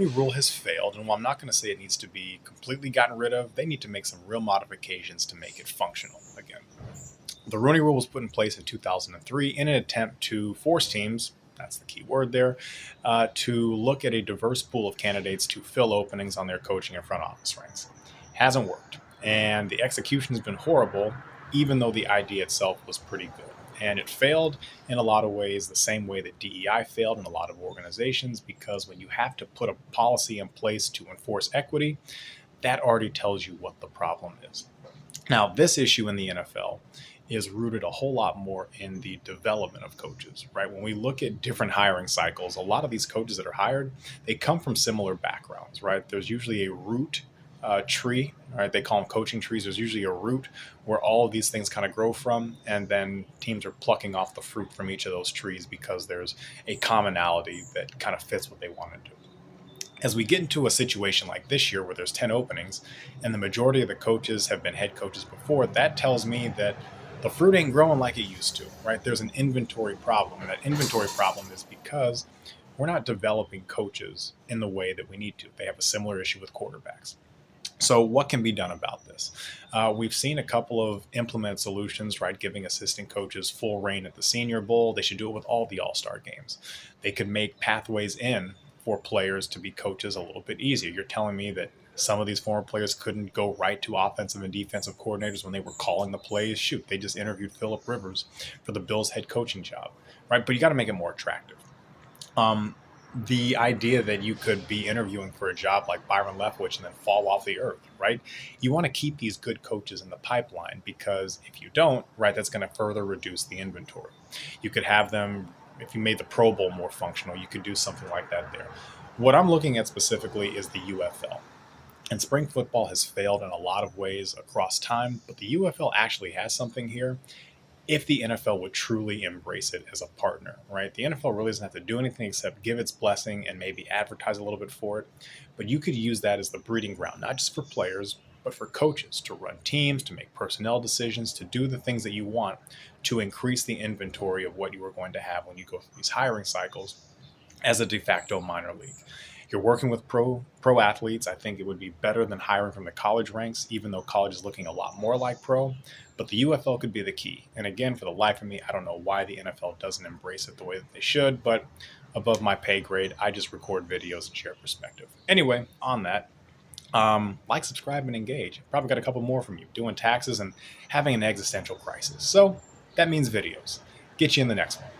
Rooney Rule has failed, and while I'm not going to say it needs to be completely gotten rid of, they need to make some real modifications to make it functional again. The Rooney Rule was put in place in 2003 in an attempt to force teams, that's the key word there, to look at a diverse pool of candidates to fill openings on their coaching and front office ranks. Hasn't worked, and the execution has been horrible, even though the idea itself was pretty good. And it failed in a lot of ways, the same way that DEI failed in a lot of organizations, because when you have to put a policy in place to enforce equity, that already tells you what the problem is. Now, this issue in the NFL is rooted a whole lot more in the development of coaches, right? When we look at different hiring cycles, a lot of these coaches that are hired, they come from similar backgrounds, right? There's usually a root tree, right? They call them coaching trees. There's usually a root where all of these things kind of grow from, and then teams are plucking off the fruit from each of those trees because there's a commonality that kind of fits what they want to do. As we get into a situation like this year where there's 10 openings and the majority of the coaches have been head coaches before, that tells me that the fruit ain't growing like it used to, right? There's an inventory problem. And that inventory problem is because we're not developing coaches in the way that we need to. They have a similar issue with quarterbacks. So what can be done about this? We've seen a couple of implemented solutions, right? Giving assistant coaches full reign at the Senior Bowl. They should do it with all the All-Star games. They could make pathways in for players to be coaches a little bit easier. You're telling me that some of these former players couldn't go right to offensive and defensive coordinators when they were calling the plays? Shoot, they just interviewed Phillip Rivers for the Bills head coaching job, right? But you got to make it more attractive. The idea that you could be interviewing for a job like Byron Leftwich and then fall off the earth, right? You want to keep these good coaches in the pipeline, because if you don't, right, that's going to further reduce the inventory. You could have them, if you made the Pro Bowl more functional, you could do something like that there. What I'm looking at specifically is the UFL. And spring football has failed in a lot of ways across time, but the UFL actually has something here if the NFL would truly embrace it as a partner, right? The NFL really doesn't have to do anything except give its blessing and maybe advertise a little bit for it. But you could use that as the breeding ground, not just for players, but for coaches to run teams, to make personnel decisions, to do the things that you want to increase the inventory of what you are going to have when you go through these hiring cycles as a de facto minor league. You're working with pro athletes. I think it would be better than hiring from the college ranks, even though college is looking a lot more like pro. But the UFL could be the key. And again, for the life of me, I don't know why the NFL doesn't embrace it the way that they should, but above my pay grade, I just record videos and share perspective. Anyway, on that, like, subscribe, and engage. Probably got a couple more from you, doing taxes and having an existential crisis. So that means videos. Get you in the next one.